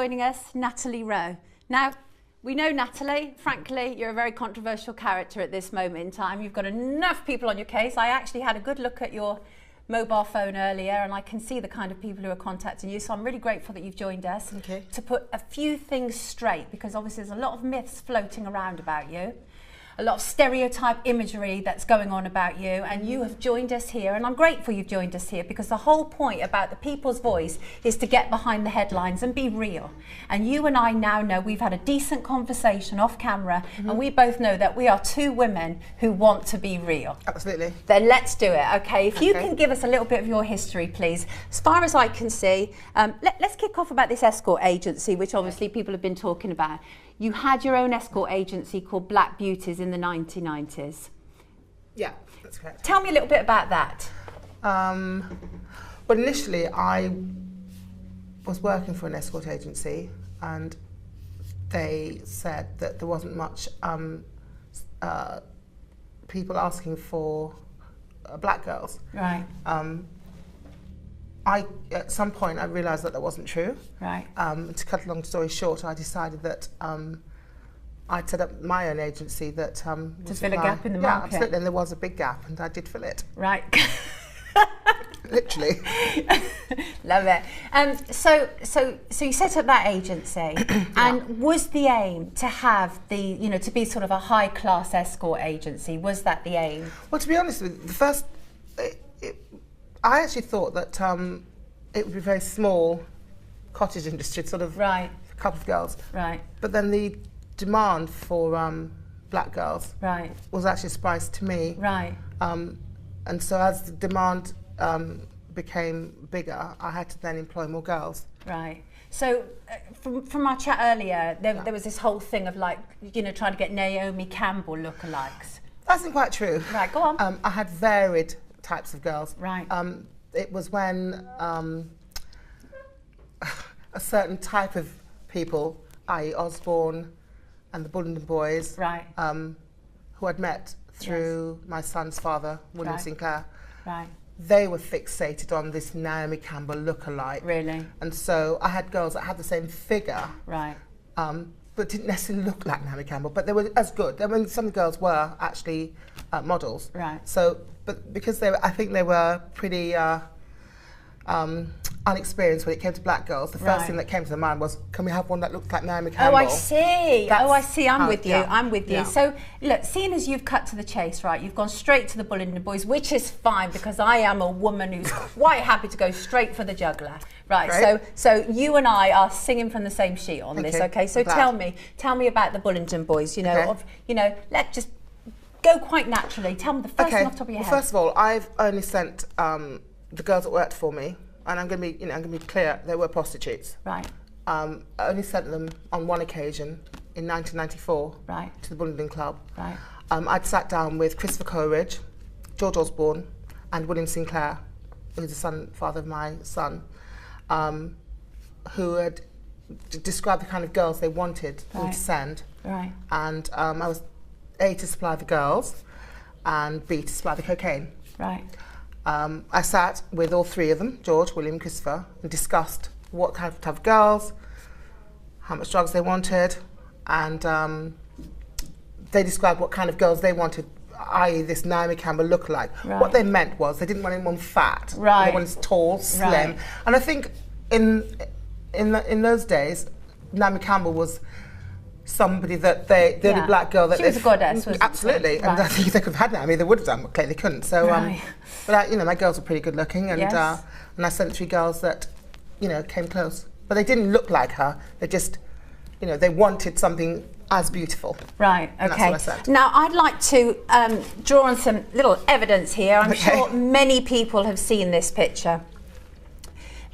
joining us, Natalie Rowe. Now, we know Natalie, frankly, you're a very controversial character at this moment in time. You've got enough people on your case. I actually had a good look at your mobile phone earlier and I can see the kind of people who are contacting you. So I'm really grateful that you've joined us to put a few things straight, because obviously there's a lot of myths floating around about you. A lot of stereotype imagery that's going on about you, and you have joined us here, and I'm grateful you've joined us here, because the whole point about the People's Voice is to get behind the headlines and be real. And you and I now know we've had a decent conversation off camera, and we both know that we are two women who want to be real. Absolutely. Then let's do it, okay? If you can give us a little bit of your history, please. As far as I can see, let's kick off about this escort agency, which obviously people have been talking about. You had your own escort agency called Black Beauties in the 1990s. Yeah, that's correct. Tell me a little bit about that. Well, initially I was working for an escort agency, and they said that there wasn't much people asking for black girls. Right. At some point I realised that wasn't true. Right. To cut a long story short, I decided that I'd set up my own agency that to fill a gap in the market. Yeah, absolutely, and there was a big gap, and I did fill it. Right. Literally. Love it. So you set up that agency, and was the aim to have to be sort of a high class escort agency? Was that the aim? Well, to be honest with you, the first. I actually thought that it would be a very small cottage industry, sort of a couple of girls. Right. But then the demand for black girls was actually a surprise to me. Right. And so as the demand became bigger, I had to then employ more girls. Right. So from our chat earlier, there was this whole thing of trying to get Naomi Campbell lookalikes. That's not quite true. Right, go on. I had varied types of girls. Right. It was when a certain type of people, i.e. Osborne and the Bulletin Boys, who I'd met through my son's father, William Sinclair, they were fixated on this Naomi Campbell lookalike. Really? And so I had girls that had the same figure, but didn't necessarily look like Naomi Campbell, but they were as good. I mean, some girls were actually models. Right. So, but because I think they were pretty unexperienced when it came to black girls, the first thing that came to their mind was, can we have one that looks like Naomi Campbell? Oh, I see. I see. I'm with you. Yeah. I'm with you. Yeah. So, look, seeing as you've cut to the chase, you've gone straight to the Bulletin Boys, which is fine, because I am a woman who's quite happy to go straight for the juggler. Right. Great. So you and I are singing from the same sheet on this. Okay. So tell me about the Bulletin Boys. Let's just go quite naturally. Tell me the first thing off the top of your head. Well, first of all, I've only sent the girls that worked for me, and I'm going to be clear, they were prostitutes. Right. I only sent them on one occasion in 1994 to the Bulletin Club. Right. I'd sat down with Christopher Coleridge, George Osborne, and William Sinclair, who's the father of my son, who had described the kind of girls they wanted me to send. Right. And I was A, to supply the girls, and B, to supply the cocaine. Right. I sat with all three of them, George, William, Christopher, and discussed what kind of girls, how much drugs they wanted, and they described what kind of girls they wanted, i.e. this Naomi Campbell lookalike. Right. What they meant was they didn't want anyone fat. Right. They wanted tall, slim. And I think in those days, Naomi Campbell was somebody that the only black girl that she was a goddess, wasn't absolutely, she? And I think if they could have had Naomi, they would have done. But clearly they couldn't. So, but my girls were pretty good looking, and and I sent 3 girls that came close, but they didn't look like her. They just they wanted something as beautiful. Right. Okay. And that's what I said. Now I'd like to draw on some little evidence here. I'm sure many people have seen this picture.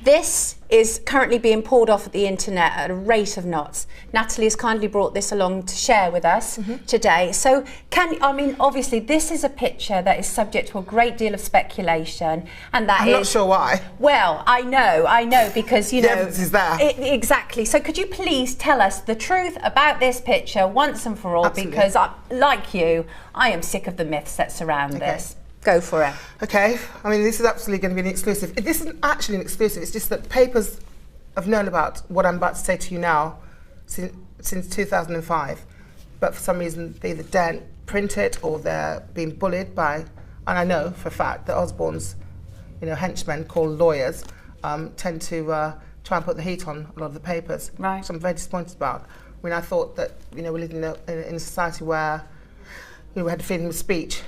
This is currently being pulled off at the internet at a rate of knots. Natalie has kindly brought this along to share with us today. So obviously this is a picture that is subject to a great deal of speculation, and I'm not sure why. Well, I know, because the evidence is there. Exactly. So could you please tell us the truth about this picture once and for all? Absolutely. Because like you, I am sick of the myths that surround this. Go for it. Okay. I mean, this is absolutely going to be an exclusive. This isn't actually an exclusive. It's just that papers have known about what I'm about to say to you now since 2005, but for some reason they either daren't print it or they're being bullied by, and I know for a fact that Osborne's, henchmen called lawyers tend to try and put the heat on a lot of the papers, right. which I'm very disappointed about. I mean, I thought that, we live in a society where we had freedom of speech,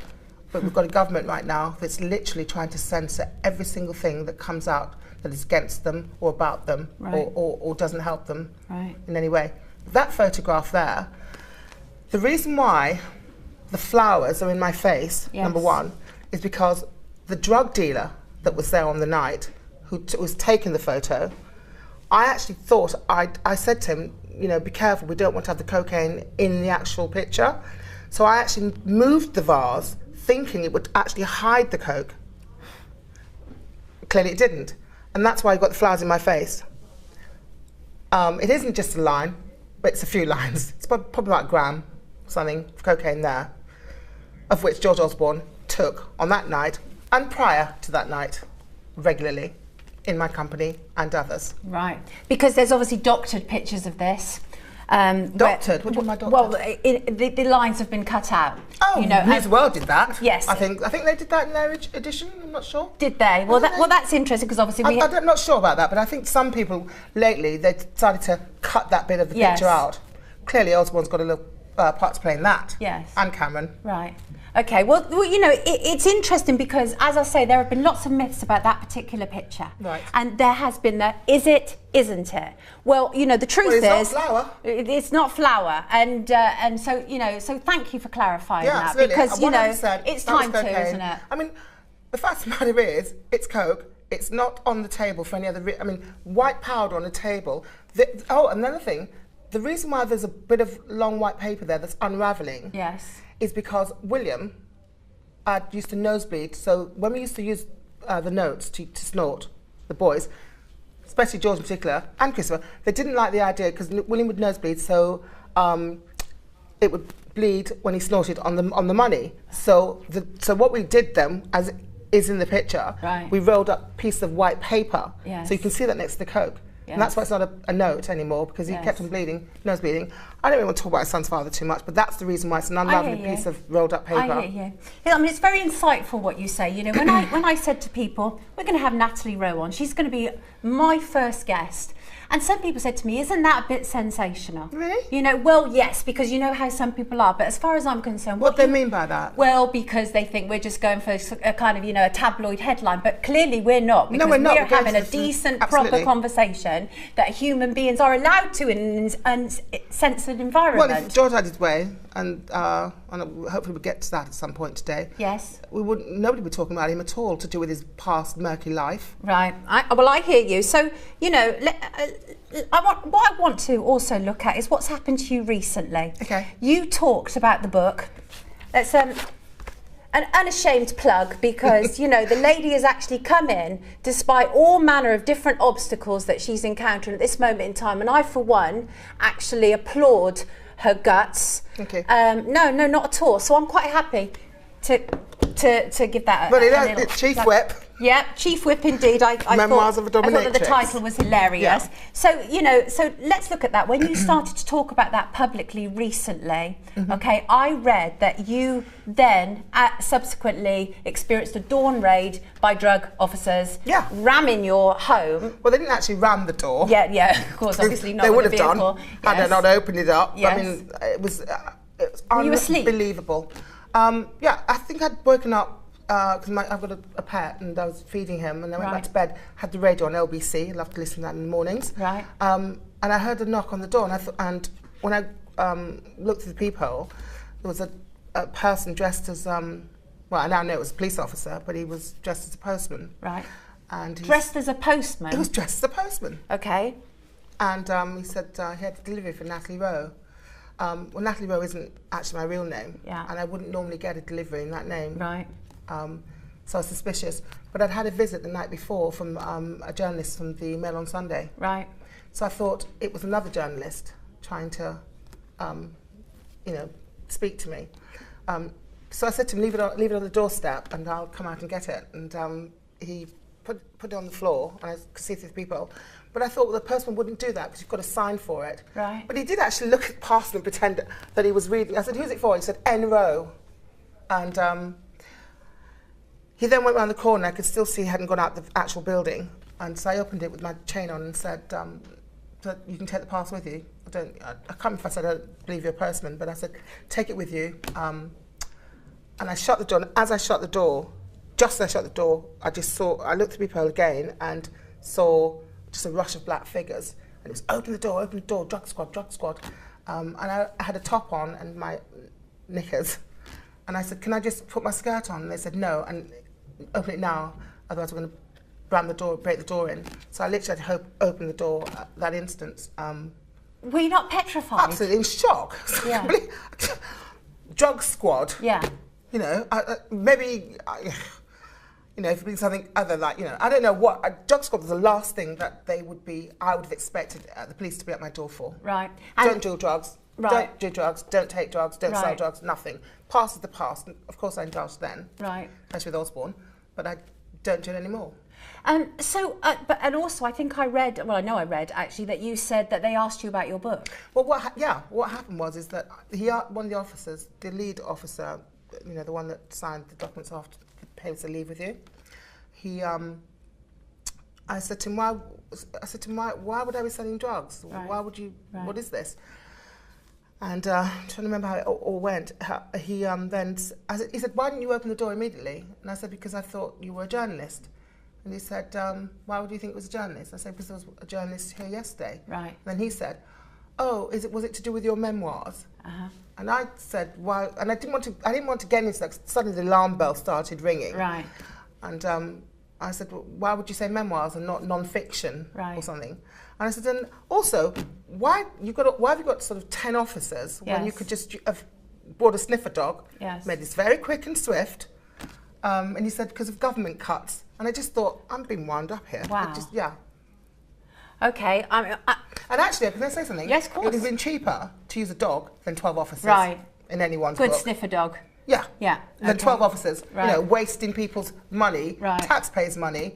but we've got a government right now that's literally trying to censor every single thing that comes out that is against them or about them, right. or doesn't help them right. in any way. That photograph there, the reason why the flowers are in my face, yes. number one, is because the drug dealer that was there on the night, who was taking the photo, I actually thought, I said to him, be careful, we don't want to have the cocaine in the actual picture. So I actually moved the vase, thinking it would actually hide the coke. Clearly it didn't. And that's why I got the flowers in my face. It isn't just a line, but it's a few lines. It's probably about a gram, something, of cocaine there, of which George Osborne took on that night and prior to that night, regularly, in my company and others. Right, because there's obviously doctored pictures of this. Doctored? What do you mean by doctored? Well, the lines have been cut out. Oh, News World did that. Yes. I think they did that in their edition, I'm not sure. Did they? Well, that's interesting because obviously I'm not sure about that, but I think some people lately, they decided to cut that bit of the yes. picture out. Clearly Osborne's got a little part to play in that. Yes. And Cameron. Right. Okay, well, it's interesting because, as I say, there have been lots of myths about that particular picture. Right. And there has been is it, isn't it? Well, the truth is... It's not flour. It's not flour. And so, so thank you for clarifying that. Absolutely. Because, it's time to, isn't it? I mean, the fact of the matter is, it's coke. It's not on the table for any other... white powder on a table. Another thing, the reason why there's a bit of long white paper there that's unravelling... Yes. ...is because William used to nosebleed. So when we used to use the notes to snort, the boys, especially George in particular, and Christopher, they didn't like the idea because William would nosebleed, so it would bleed when he snorted on the money. So what we did then, as is in the picture, right. we rolled up a piece of white paper, yes. so you can see that next to the coke. Yes. And that's why it's not a note anymore, because he yes. kept on bleeding, nose bleeding. I don't really want to talk about his son's father too much, but that's the reason why it's an unravelling piece of rolled up paper. I hear you. Yeah, it's very insightful what you say. When I said to people, we're going to have Natalie Rowe on, she's going to be my first guest. And some people said to me, isn't that a bit sensational? Really? Well, yes, because you know how some people are. But as far as I'm concerned... What do they mean by that? Well, because they think we're just going for a kind of, a tabloid headline. But clearly we're not. Because we're not. We're having a decent, proper conversation that human beings are allowed to in an uncensored environment. Well, if George had his way, and hopefully we'll get to that at some point today. Yes. Nobody would be talking about him at all to do with his past murky life. Right. I hear you. So, what I want to also look at is what's happened to you recently. Okay. You talked about the book. That's an unashamed plug because, the lady has actually come in despite all manner of different obstacles that she's encountering at this moment in time. And I, for one, actually applaud her guts. Okay. No, not at all. So I'm quite happy to give that a little... Chief Whip. Yeah, Chief Whip indeed. I Memoirs of a Dominatrix. I thought that the title was hilarious. Yeah. So, so let's look at that. When you started to talk about that publicly recently, okay, I read that you then subsequently experienced a dawn raid by drug officers, ramming your home. Well, they didn't actually ram the door. Yeah, of course, obviously not. They would have vehicle. done had they not opened it up. Yes. I mean, it was Were you asleep? Unbelievable. I think I'd woken up because I've got a pet and I was feeding him, and I went back to bed, had the radio on LBC, I love to listen to that in the mornings. Right. And I heard a knock on the door, and when I looked through the peephole, there was a person dressed as, well, I now know it was a police officer, but he was dressed as a postman. Right. And dressed as a postman? He was dressed as a postman. Okay. And he said he had a delivery for Natalie Rowe. Well, Natalie Rowe isn't actually my real name, and I wouldn't normally get a delivery in that name. Right. So I was suspicious. But I'd had a visit the night before from a journalist from the Mail on Sunday. Right. So I thought it was another journalist trying to, speak to me. So I said to him, leave it on the doorstep and I'll come out and get it. And he put it on the floor, and I could see through the people. But I thought the person wouldn't do that because you've got to sign for it. Right. But he did actually look past me and pretend that he was reading. I said, who's it for? He said, N. Rowe. And he then went around the corner. I could still see he hadn't gone out the actual building. And so I opened it with my chain on and said, so you can take the pass with you. I can't remember if I said I don't believe you're a postman, but I said, take it with you. And I shut the door. And as I shut the door, just as I shut the door, I looked at the people again and saw just a rush of black figures. And it was open the door, drug squad. And I had a top on and my knickers. And I said, can I just put my skirt on? And they said, no, and open it now, otherwise we're going to break the door in. So I literally had to open the door at that instant. Were you not petrified? Absolutely in shock. Yeah. Drug squad. Yeah. You know, maybe, you know, if it be something other like, you know, I don't know what, a drug squad was the last thing that I would have expected the police to be at my door for. Right. Don't do drugs. Right. Don't do drugs, don't take drugs, don't sell Right. drugs, nothing. Past is the past. Of course I indulged then. Right. Especially with Osborne, but I don't do it anymore. And also I think I know I read actually that you said that they asked you about your book. Well, what happened was that one of the officers, the lead officer, you know, the one that signed the documents after the papers to leave with you, I said to him, why would I be selling drugs? Right. Why would you? Right. What is this? And I'm trying to remember how it all went. He said, why didn't you open the door immediately? And I said, because I thought you were a journalist. And he said, why would you think it was a journalist? I said, because there was a journalist here yesterday. Right. And then he said, oh, was it to do with your memoirs? Uh-huh. And I said, why? And I didn't want to get into that. Suddenly the alarm bell started ringing. Right. And I said, well, why would you say memoirs and not non-fiction or something? And I said, and also, why have you got sort of 10 officers when you could just have brought a sniffer dog, made this very quick and swift, and he said, because of government cuts. And I just thought, I'm being wound up here. Wow. And Okay. actually, can I say something? Yes, of course. It would have been cheaper to use a dog than 12 officers in anyone's Good book. sniffer dog. Yeah. Yeah. Than 12 officers, Right. you know, wasting people's money, taxpayers' money,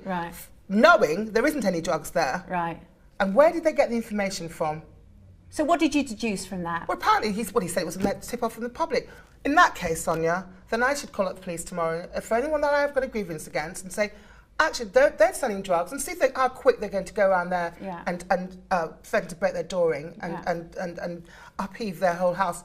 knowing there isn't any drugs there. Right. And where did they get the information from? So what did you deduce from that? Well, apparently what he said was a tip-off from the public. In that case, Sonia, then I should call up the police tomorrow for anyone that I've got a grievance against and say, actually, they're selling drugs, and see how quick they're going to go around there and threaten to break their door in and upheave their whole house.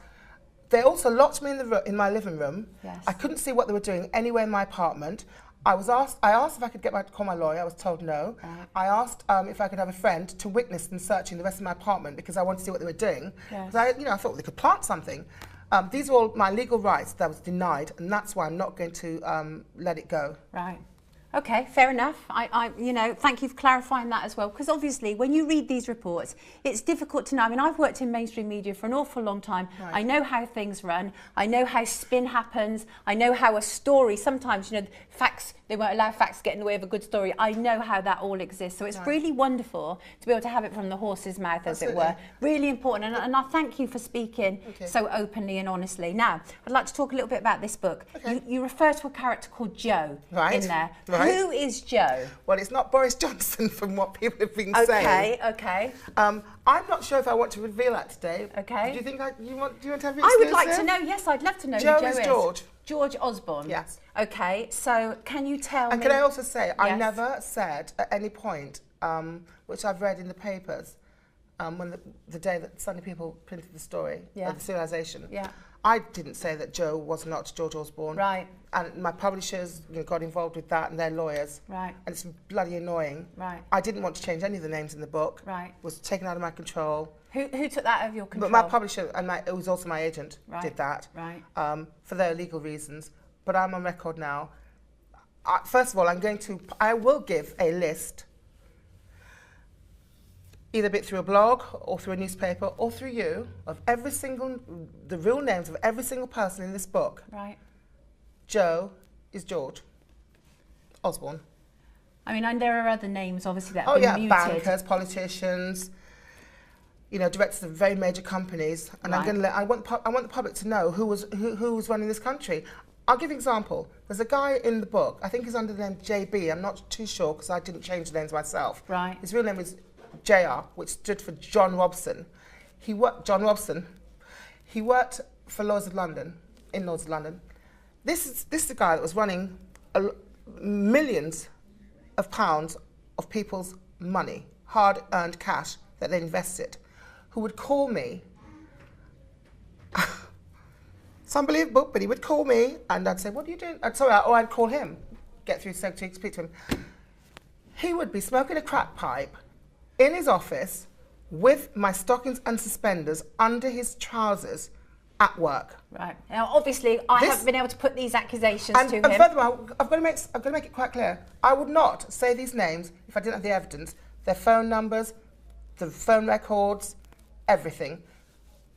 They also locked me in my living room. Yes. I couldn't see what they were doing anywhere in my apartment. I asked if I could call my lawyer. I was told no. Right. I asked if I could have a friend to witness them searching the rest of my apartment because I wanted to see what they were doing. Yes. I thought they could plant something. These are all my legal rights that was denied, and that's why I'm not going to let it go. Right. Okay, fair enough. Thank you for clarifying that as well, because obviously when you read these reports, it's difficult to know. I mean, I've worked in mainstream media for an awful long time. Right. I know how things run. I know how spin happens. I know how a story, sometimes, facts, they won't allow facts to get in the way of a good story. I know how that all exists. So it's really wonderful to be able to have it from the horse's mouth, as it were. Really important. And I thank you for speaking so openly and honestly. Now, I'd like to talk a little bit about this book. Okay. You refer to a character called Joe in there. Right. Who is Joe? Well, it's not Boris Johnson from what people have been saying. Okay. I'm not sure if I want to reveal that today. Okay. Do you think do you want to have it exclusive? I would like to know. Yes, I'd love to know Joe who Joe is. George. George Osborne. Yes. Okay. So can you tell me? And can I also say, I never said at any point, which I've read in the papers, when the day that Sunday People printed the story of the serialisation. Yeah. I didn't say that Joe was not George Osborne. Right. And my publishers got involved with that and their lawyers. Right. And it's bloody annoying. Right. I didn't want to change any of the names in the book. Right. It was taken out of my control. Who took that out of your control? But my publisher, and it was also my agent, did that. Right. For their legal reasons. But I'm on record now. First of all, I will give a list, either a bit through a blog or through a newspaper or through you, of the real names of every single person in this book. Right. Joe is George Osborne. I mean, and there are other names, obviously, that have been muted. Bankers, politicians, directors of very major companies. And I want the public to know who was running this country. I'll give you an example. There's a guy in the book, I think he's under the name JB, I'm not too sure because I didn't change the names myself. Right. His real name is JR, which stood for John Robson. John Robson. He worked for Lloyd's of London, in Lloyd's of London. This is the guy that was running millions of pounds of people's money, hard-earned cash that they invested, who would call me. It's unbelievable, but he would call me and I'd say, what are you doing? I'd call him, get through to secretary, speak to him. He would be smoking a crack pipe in his office with my stockings and suspenders under his trousers at work. Right. Now, obviously, I haven't been able to put these accusations to him. And furthermore, I've got to make it quite clear. I would not say these names if I didn't have the evidence, their phone numbers, the phone records, everything.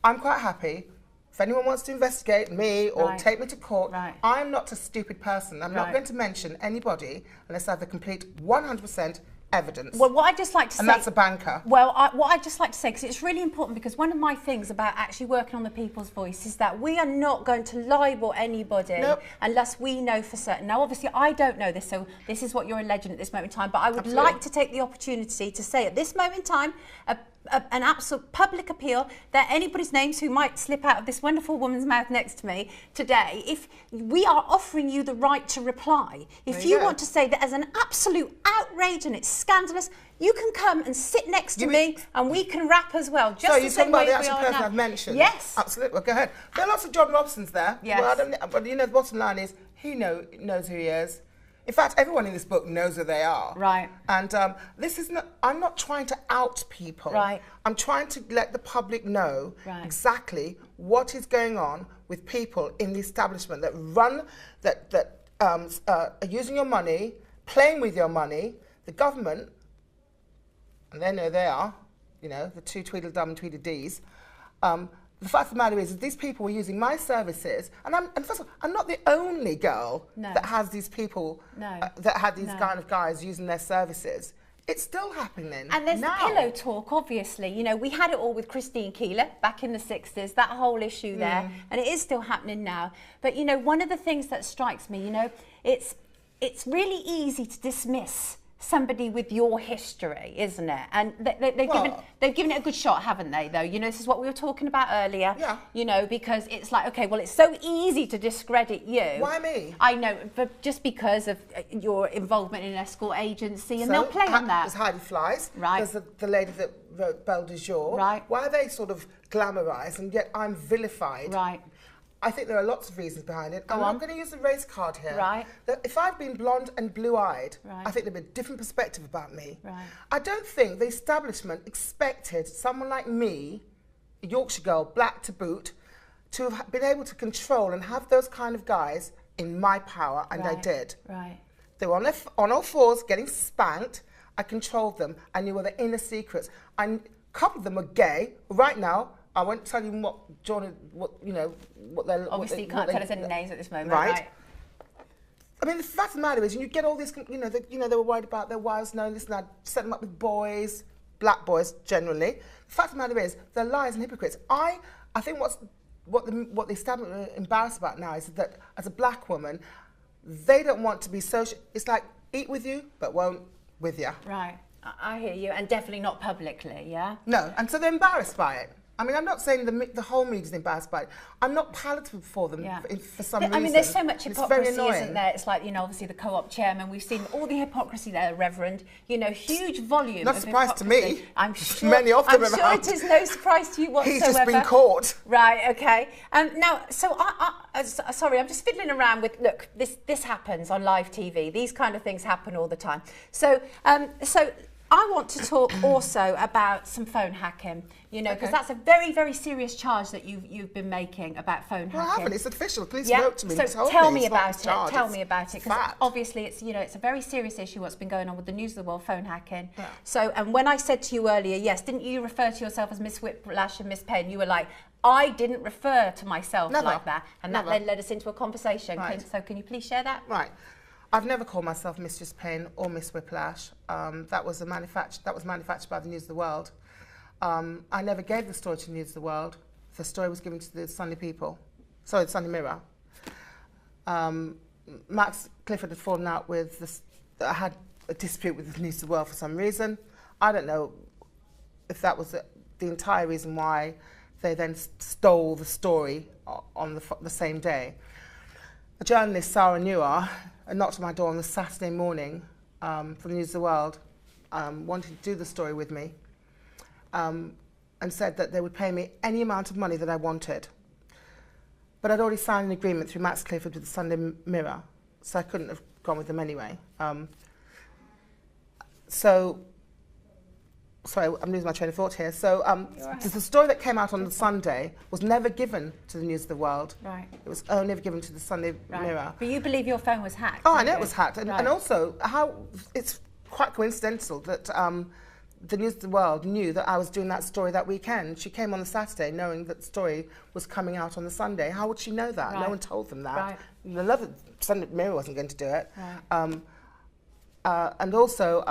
I'm quite happy. If anyone wants to investigate me or take me to court, I'm not a stupid person. I'm not going to mention anybody unless I have the complete 100% evidence. Well, what I'd just like to say... And that's a banker. Well, what I'd just like to say, because it's really important, because one of my things about actually working on the People's Voice is that we are not going to libel anybody unless we know for certain. Now, obviously, I don't know this, so this is what you're alleging at this moment in time, but I would like to take the opportunity to say at this moment in time, an absolute public appeal that anybody's names who might slip out of this wonderful woman's mouth next to me today, if we are offering you the right to reply, if you want to say that as an absolute outrage and it's scandalous, you can come and sit next to me and we can rap as well. Just so you're talking about the actual person I've mentioned? Yes. Absolutely. Well, go ahead. There are lots of John Robsons there. Yes. Well, but you know, the bottom line is he knows who he is. In fact, everyone in this book knows who they are. Right. And this is not, I'm not trying to out people. Right. I'm trying to let the public know exactly what is going on with people in the establishment that are using your money, playing with your money, the government, and they know they are, you know, the two Tweedledum and Tweedledees. The fact of the matter is these people were using my services, and first of all, I'm not the only girl that has these people, that had these kind of guys using their services. It's still happening. And there's the pillow talk, obviously. You know, we had it all with Christine Keeler back in the 60s, that whole issue there, and it is still happening now. But, you know, one of the things that strikes me, you know, it's really easy to dismiss somebody with your history, isn't it? And they've given it a good shot, haven't they, though? You know, this is what we were talking about earlier. Yeah. You know, because it's like, okay, well, it's so easy to discredit you. Why me? I know, but just because of your involvement in an escort agency, and they'll play on that. There's Heidi Flies. Right. There's the lady that wrote Belle de Jour. Right. Why are they sort of glamorised and yet I'm vilified? Right. I think there are lots of reasons behind it. I'm going to use the race card here. Right. That if I'd been blonde and blue-eyed, I think there'd be a different perspective about me. Right. I don't think the establishment expected someone like me, a Yorkshire girl, black to boot, to have been able to control and have those kind of guys in my power, and I did. Right. They were on all fours, getting spanked. I controlled them. I knew all their inner secrets. A couple of them were gay. Right now, I won't tell you what they're... Obviously, you can't tell us any names at this moment, right? I mean, the fact of the matter is, you get all this, they were worried about their wives knowing this, and I'd set them up with boys, black boys generally. The fact of the matter is, they're liars and hypocrites. I think what the establishment are embarrassed about now is that as a black woman, they don't want to be social. It's like, eat with you, but won't with you. Right. I hear you, and definitely not publicly, yeah? No, and so they're embarrassed by it. I mean, I'm not saying the whole media's embarrassed by it. I'm not palatable for them for some reason. I mean, there's so much hypocrisy, isn't there? It's like, you know, obviously the co-op chairman, we've seen all the hypocrisy there, Reverend. You know, huge volume Not of a surprise to me. I'm sure, many of them I'm sure it is no surprise to you whatsoever. He's just been caught. Right, okay. Now, so sorry, I'm just fiddling around with, look, this happens on live TV. These kind of things happen all the time. So I want to talk also about some phone hacking, you know, because that's a very, very serious charge that you've been making about phone hacking. Well, I haven't. It's official. Police wrote to me. So tell me about it. Tell me about it, because obviously it's, you know, it's a very serious issue what's been going on with the News of the World phone hacking. Yeah. So, and when I said to you earlier, yes, didn't you refer to yourself as Miss Whiplash and Miss Penn? You were like, I didn't refer to myself like that, and that then led us into a conversation. Right. So can you please share that? Right. I've never called myself Mistress Payne or Miss Whiplash. That was manufactured by the News of the World. I never gave the story to the News of the World. The story was given to the Sunday People. Sorry, the Sunday Mirror. Max Clifford had fallen out with had a dispute with the News of the World for some reason. I don't know if that was the entire reason why they then stole the story on the same day. A journalist, Sarah Newar, knocked on my door on the Saturday morning for the News of the World, wanted to do the story with me, and said that they would pay me any amount of money that I wanted. But I'd already signed an agreement through Max Clifford with the Sunday Mirror, so I couldn't have gone with them anyway. Sorry, I'm losing my train of thought here. So right. The story that came out on the Sunday was never given to the News of the World. Right. It was only ever given to the Sunday Mirror. But you believe your phone was hacked? Oh, I know it was hacked. And also, it's quite coincidental that the News of the World knew that I was doing that story that weekend. She came on the Saturday knowing that the story was coming out on the Sunday. How would she know that? Right. No one told them that. Right. The love of the Sunday Mirror wasn't going to do it. Right. And also,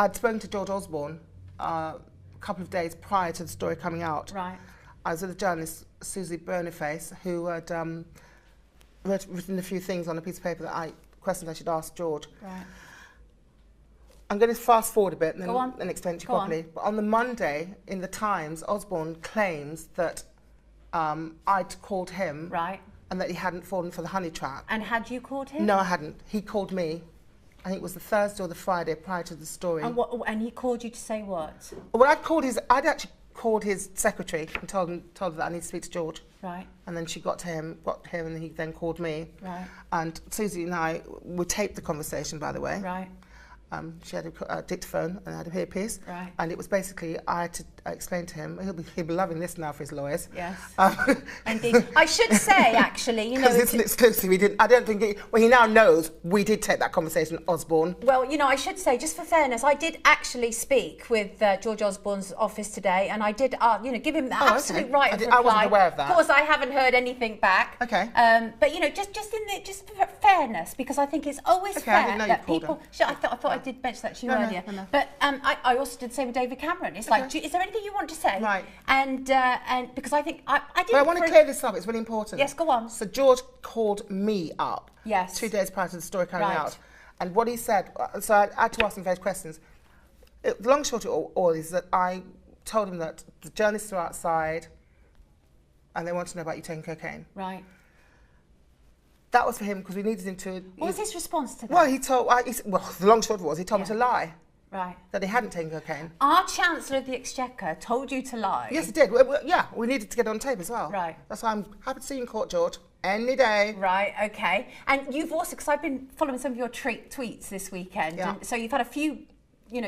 I'd spoken to George Osborne a couple of days prior to the story coming out. Right. I was with a journalist, Susie Boniface, who had written a few things on a piece of paper questions I should ask George. Right. I'm going to fast forward a bit and then explain it to you properly. But on the Monday in the Times, Osborne claims that I'd called him, right, and that he hadn't fallen for the honey trap. And had you called him? No, I hadn't. He called me. I think it was the Thursday or the Friday prior to the story. And he called you to say what? Well, I'd actually called his secretary and told her that I need to speak to George. Right. And then she got him, and he then called me. Right. And Susie and I would tape the conversation, by the way. Right. She had a dictaphone and I had a earpiece. Right. And it was basically, I had to explain to him, he'll be loving this now for his lawyers. Yes. Indeed. I should say, actually, you know... Because it's an exclusive, I don't think he now knows we did take that conversation, Osborne. Well, you know, I should say, just for fairness, I did actually speak with George Osborne's office today, and I did, give him the absolute right of reply. I wasn't aware of that. Of course, I haven't heard anything back. Okay. But, you know, just for fairness, because I think it's always fair that people... I thought I did mention that to you earlier. No. But I also did the same with David Cameron. It's like, is there anything you want to say? Right. And because I think I did. But I want to clear this up. It's really important. Yes, go on. So George called me up. Yes. 2 days prior to the story coming out, and what he said. So I had to ask him various questions. The long short of all is that I told him that the journalists are outside, and they want to know about you taking cocaine. Right. That was for him because we needed him to... What was his response to that? Well, the long short was he told me to lie. Right. That he hadn't taken cocaine. Our Chancellor of the Exchequer told you to lie? Yes, he did. We needed to get on tape as well. Right. That's why I'm happy to see you in court, George. Any day. Right, okay. And you've also, because I've been following some of your tweets this weekend, and so you've had a few...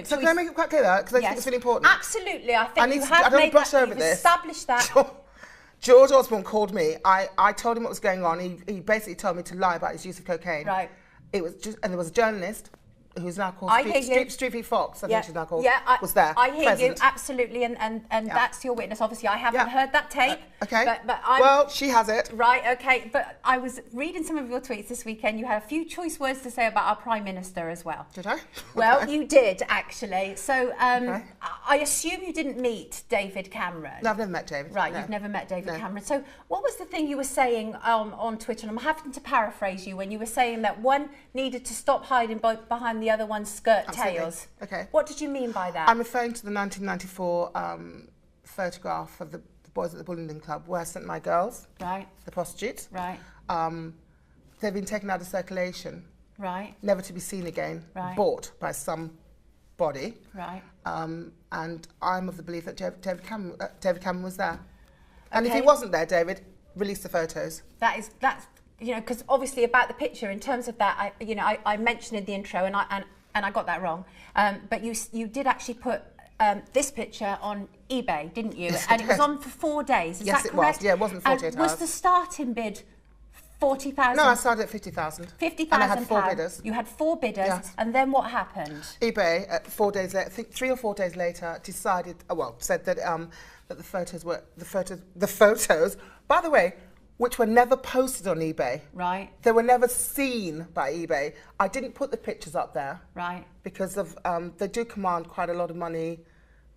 So can I make it quite clear that? Because I think it's really important. Absolutely. I think you have made that, you've established that. George Osborne called me. I told him what was going on. He basically told me to lie about his use of cocaine. Right. It was just, and there was a journalist who's now called Street V Fox, I think she's now called, was there. I hear you, absolutely, and that's your witness. Obviously, I haven't heard that tape. Okay. But well, she has it. Right, okay. But I was reading some of your tweets this weekend. You had a few choice words to say about our Prime Minister as well. Did I? Well, you did, actually. So I assume you didn't meet David Cameron. No, I've never met David. Right, you've never met David Cameron. So what was the thing you were saying on Twitter? And I'm having to paraphrase you when you were saying that one needed to stop hiding behind the other one's skirt tails. Okay. What did you mean by that? I'm referring to the 1994 photograph of the boys at the Bullingdon Club where I sent my girls, right, the prostitutes. Right. They've been taken out of circulation. Right. Never to be seen again. Right. Bought by somebody. Right. And I'm of the belief that David Cameron was there. And if he wasn't there, David, release the photos. That's you know, because obviously about the picture, in terms of that, I mentioned in the intro, and I got that wrong. But you did actually put this picture on eBay, didn't you? Yes, and it was on for 4 days. Is that correct? Yes, it was. Yeah, it wasn't 48 hours. Was the starting bid 40,000? No, I started at 50,000. 50,000. And I had 4 bidders. You had 4 bidders, yes. And then what happened? eBay, 4 days later, I think 3 or 4 days later, decided, said that that the photos. By the way, which were never posted on eBay. Right. They were never seen by eBay. I didn't put the pictures up there. Right. Because of they do command quite a lot of money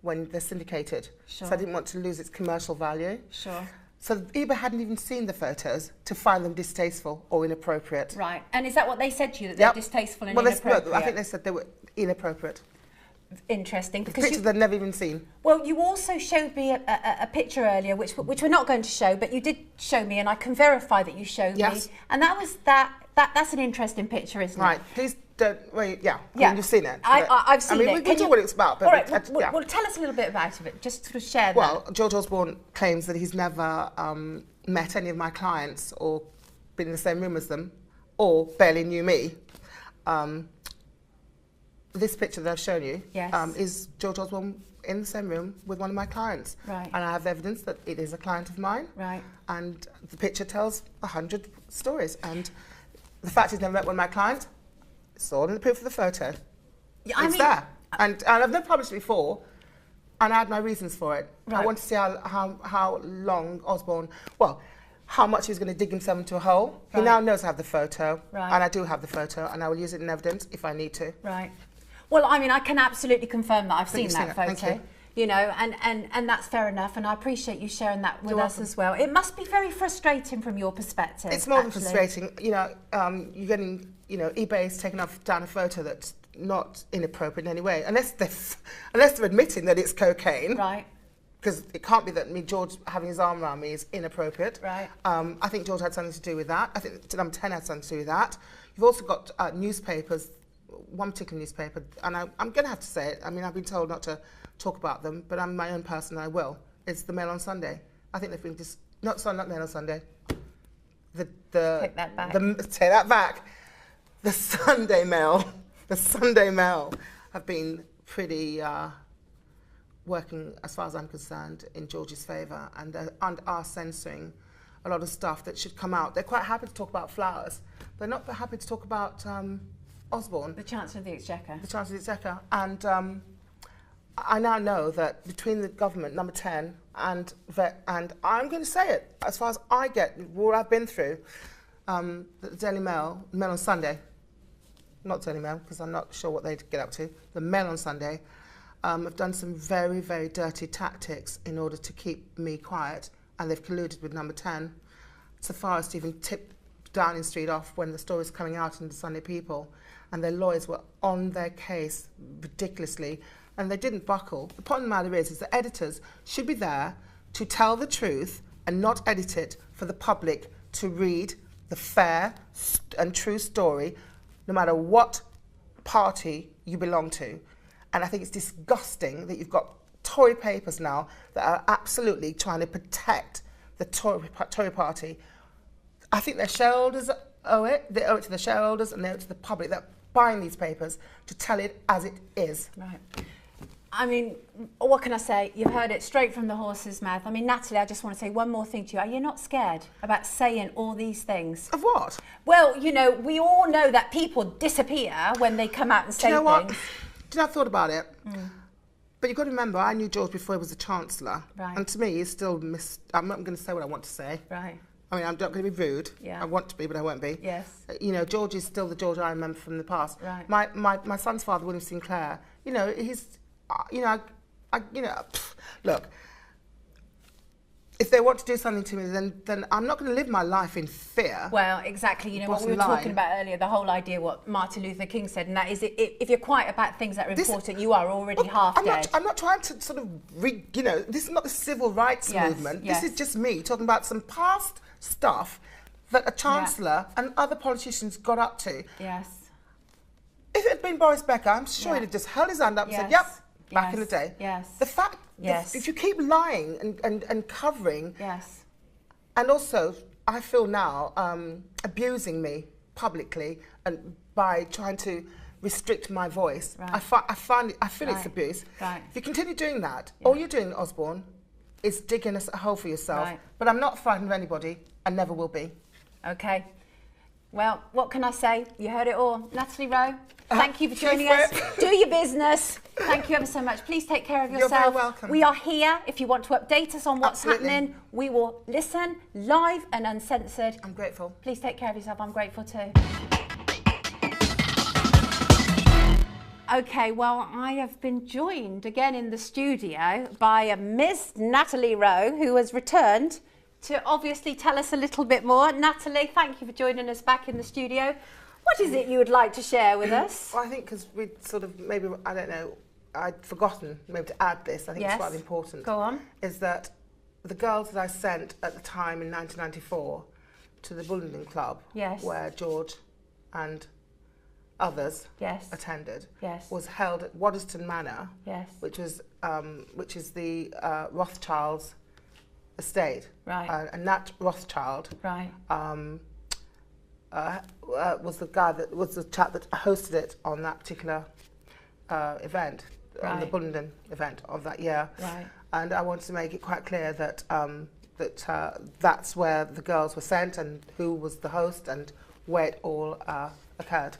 when they're syndicated. Sure. So I didn't want to lose its commercial value. Sure. So eBay hadn't even seen the photos to find them distasteful or inappropriate. Right. And is that what they said to you, that they're distasteful and inappropriate? Well, I think they said they were inappropriate. Interesting. Because pictures they'd never even seen. Well, you also showed me a picture earlier, which we're not going to show, but you did show me, and I can verify that you showed me. And that was that's an interesting picture, isn't it? Right. Please don't. Wait. Yeah. I mean, you've seen it. I've seen it. I mean, we know what it's about. But all right. Well, tell us a little bit about it. Just sort of share that. Well, George Osborne claims that he's never met any of my clients or been in the same room as them, or barely knew me. This picture that I've shown you is George Osborne in the same room with one of my clients. Right. And I have evidence that it is a client of mine. Right. And the picture tells 100 stories. And the fact he's never met one of my clients, it's all in the proof of the photo. Yeah, it's there. And I've never published it before, and I had my reasons for it. Right. I want to see how long Osborne, well, how much he was going to dig himself into a hole. Right. He now knows I have the photo, and I do have the photo, and I will use it in evidence if I need to. Right. Well, I mean, I can absolutely confirm that I've seen that photo, you know, and that's fair enough, and I appreciate you sharing that with us as well. It must be very frustrating from your perspective. It's more than frustrating. You know, you're getting, you know, eBay's taken down a photo that's not inappropriate in any way, unless they're admitting that it's cocaine. Right. Because it can't be that George having his arm around me is inappropriate. Right. I think George had something to do with that. I think number 10 had something to do with that. You've also got newspapers, one particular newspaper, and I'm going to have to say it. I mean, I've been told not to talk about them, but I'm my own person, I will. It's the Mail on Sunday. I think they've been not Mail on Sunday. Take that back. Take that back. The Sunday Mail. The Sunday Mail have been pretty working, as far as I'm concerned, in George's favour, and are censoring a lot of stuff that should come out. They're quite happy to talk about flowers. They're not happy to talk about Osborne. The Chancellor of the Exchequer. The Chancellor of the Exchequer. And I now know that between the government, number 10, and I'm going to say it, as far as I get, what I've been through, the Daily Mail, Mail on Sunday, not Daily Mail, because I'm not sure what they get up to, the Mail on Sunday, have done some very, very dirty tactics in order to keep me quiet, and they've colluded with number 10, so far as to even tip Downing Street off when the story was coming out in the Sunday People, and their lawyers were on their case ridiculously, and they didn't buckle. The point of the matter is the editors should be there to tell the truth and not edit it for the public to read the fair and true story, no matter what party you belong to. And I think it's disgusting that you've got Tory papers now that are absolutely trying to protect the Tory party. I think their shareholders owe it. They owe it to the shareholders and they owe it to the public that are buying these papers to tell it as it is. Right. I mean, what can I say? You've heard it straight from the horse's mouth. I mean, Natalie, I just want to say one more thing to you. Are you not scared about saying all these things? Of what? Well, you know, we all know that people disappear when they come out and say things. Do you know what? Do you know, I've thought about it. But you've got to remember, I knew George before he was the Chancellor. Right. And to me, he's still I'm not going to say what I want to say. Right. I mean, I'm not going to be rude. Yeah. I want to be, but I won't be. Yes. You know, George is still the George I remember from the past. Right. My son's father, William Sinclair, you know, he's, you know, look, if they want to do something to me, then I'm not going to live my life in fear. Well, exactly. You know what we were talking about earlier, the whole idea what Martin Luther King said, and that is if you're quiet about things that are important, you are already half dead. I'm not trying to sort of, you know, this is not the civil rights movement. Yes. This is just me talking about some past stuff that a Chancellor and other politicians got up to. Yes. If it had been Boris Becker, I'm sure he'd have just held his hand up and said, yep, back in the day. Yes. The fact, if you keep lying and covering, and also, I feel now, abusing me publicly and by trying to restrict my voice, I feel it's abuse. Right. If you continue doing that, all you're doing, Osborne, is digging a hole for yourself. Right. But I'm not frightened of anybody, and never will be. Okay. Well, what can I say? You heard it all. Natalie Rowe, thank you for joining us. Do your business. Thank you ever so much. Please take care of yourself. You're very welcome. We are here. If you want to update us on what's happening, we will listen live and uncensored. I'm grateful. Please take care of yourself. I'm grateful too. Okay, well, I have been joined again in the studio by Miss Natalie Rowe, who has returned to obviously tell us a little bit more. Natalie, thank you for joining us back in the studio. What is it you would like to share with us? Well, I think because we sort of maybe, I don't know, I'd forgotten maybe to add this, I think it's quite important. Go on. Is that the girls that I sent at the time in 1994 to the Bullingdon Club, where George and others attended, was held at Waddesdon Manor, which is the Rothschilds' estate. Right. And Nat Rothschild was the chap that hosted it on that particular event, on the Bullingdon event of that year. Right. And I wanted to make it quite clear that that's where the girls were sent and who was the host and where it all occurred.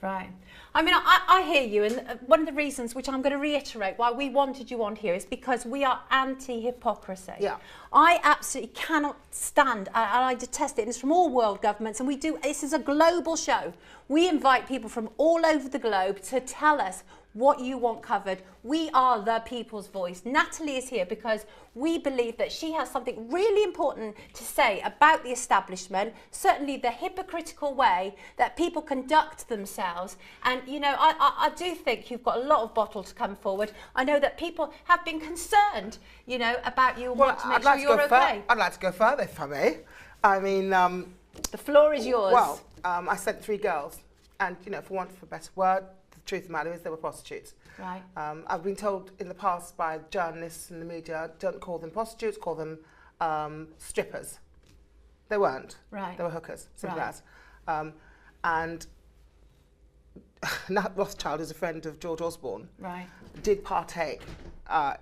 Right. I mean, I hear you, and one of the reasons, which I'm going to reiterate, why we wanted you on here is because we are anti-hypocrisy. Yeah. I absolutely cannot stand, and I detest it, and it's from all world governments, and this is a global show. We invite people from all over the globe to tell us what you want covered. We are the people's voice. Natalie is here because we believe that she has something really important to say about the establishment, certainly the hypocritical way that people conduct themselves. And, you know, I do think you've got a lot of bottle to come forward. I know that people have been concerned, you know, about you and want to make sure you're okay. I'd like to go further, if I may. I mean... the floor is yours. Well, I sent 3 girls, and, you know, for want of a better word, the truth of the matter is they were prostitutes. Right. I've been told in the past by journalists in the media, don't call them prostitutes, call them strippers. They weren't. Right. They were hookers, simple as. And Nat Rothschild, who's a friend of George Osborne, did partake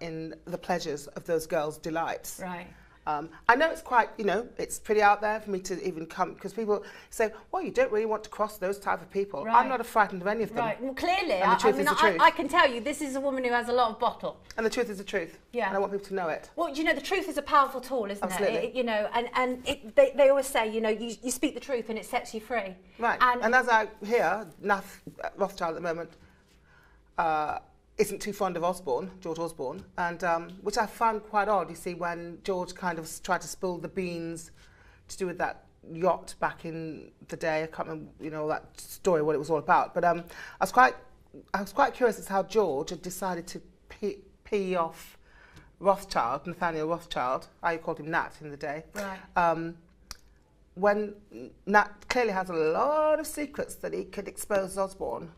in the pleasures of those girls' delights. Right. I know it's quite, you know, it's pretty out there for me to even come, because people say, well, you don't really want to cross those type of people. Right. I'm not frightened of any of them. Right, well, clearly, And the truth is the truth. I can tell you, this is a woman who has a lot of bottle. And the truth is the truth. Yeah. And I want people to know it. Well, you know, the truth is a powerful tool, isn't Absolutely. it? You know, and they always say, you know, you speak the truth and it sets you free. Right. And as I hear, Nat Rothschild at the moment isn't too fond of Osborne, George Osborne, and which I found quite odd, you see, when George kind of tried to spill the beans to do with that yacht back in the day. I can't remember, you know, that story, what it was all about. But I was quite curious as to how George had decided to pee off Rothschild, Nathaniel Rothschild. I called him Nat in the day. Right. When Nat clearly has a lot of secrets that he could expose Osborne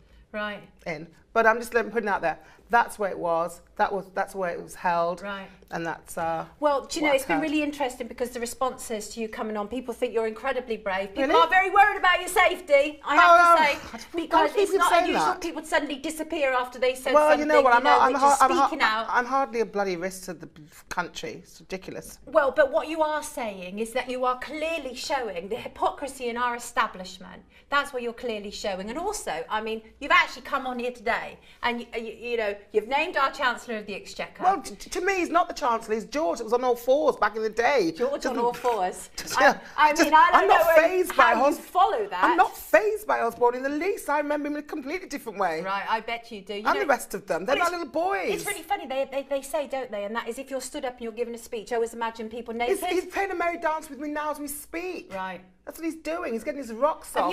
in. But I'm just putting it out there. That's where it was. That's where it was held. Right. And that's well, do you know, it's been really interesting because the responses to you coming on, people think you're incredibly brave. People Really? are very worried about your safety, I have to say, because it's not unusual people suddenly disappear after they said something. You know what? I'm out. hardly a bloody risk to the country. It's ridiculous. Well, but what you are saying is that you are clearly showing the hypocrisy in our establishment. That's what you're clearly showing. And also, I mean, you've actually come on here today and, you know, you've named our Chancellor of the Exchequer. Well, to me, he's not the Chancellor, he's George. It was on all fours back in the day. George on all fours. I don't know how you follow that. I'm not fazed by Osborne in the least. I remember him in a completely different way. Right, I bet you do. And the rest of them. They're my little boys. It's really funny. They say, don't they? And that is if you're stood up and you're giving a speech, I always imagine people naked. He's playing a merry dance with me now as we speak. Right. That's what he's doing. He's getting his rocks off.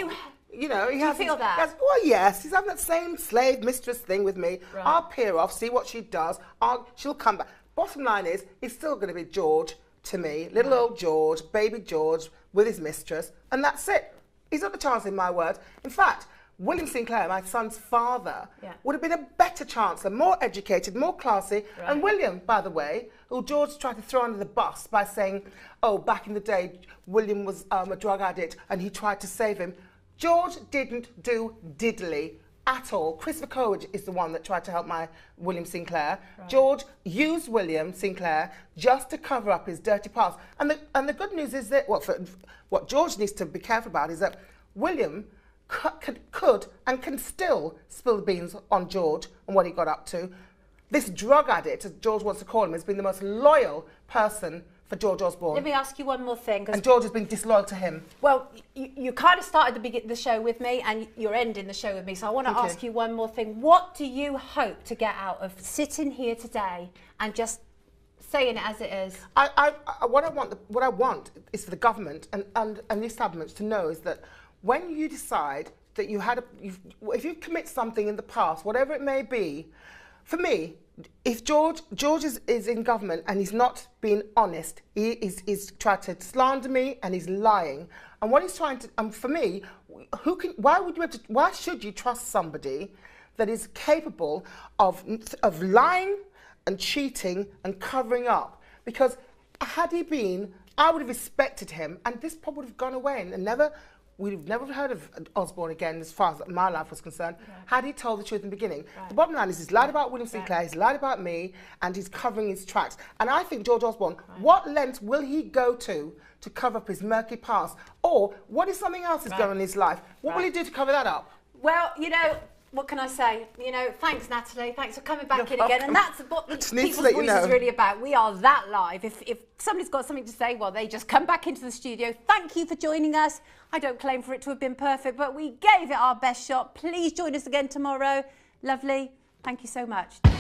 You know, do you feel that? Well, yes. He's having that same slave mistress thing with me. Right. I'll peer off, see what she does. She'll come back. Bottom line is, he's still going to be George to me. Little old George, baby George, with his mistress. And that's it. He's not the Chancellor, in my words. In fact, William Sinclair, my son's father, would have been a better Chancellor, more educated, more classy. Right. And William, by the way, who George tried to throw under the bus by saying, oh, back in the day, William was a drug addict and he tried to save him. George didn't do diddly at all. Christopher Coleridge is the one that tried to help my William Sinclair. Right. George used William Sinclair just to cover up his dirty past. And the good news is that, what George needs to be careful about is that William could and can still spill the beans on George and what he got up to. This drug addict, as George wants to call him, has been the most loyal person for George Osborne. Let me ask you one more thing. And George has been disloyal to him. Well, you kind of started the show with me and you're ending the show with me, so I want to ask you one more thing. What do you hope to get out of sitting here today and just saying it as it is. What I want is for the government and the establishments to know is that when you decide that if you commit something in the past, whatever it may be, for me, if George is in government and he's not being honest, he's trying to slander me and he's lying. And what he's trying to, for me, why should you trust somebody that is capable of lying and cheating and covering up? Because had he been, I would have respected him, and this probably would have gone away and we'd never heard of Osborne again as far as my life was concerned, had he told the truth in the beginning. Right. The bottom line is he's lied about William Sinclair, he's lied about me, and he's covering his tracks. And I think George Osborne, what lengths will he go to cover up his murky past? Or what if something else is going on in his life? What will he do to cover that up? Well, you know, what can I say? You know, thanks, Natalie. Thanks for coming back in again. And that's what People's Voice is really about. We are that live. If somebody's got something to say, well, they just come back into the studio. Thank you for joining us. I don't claim for it to have been perfect, but we gave it our best shot. Please join us again tomorrow. Lovely. Thank you so much.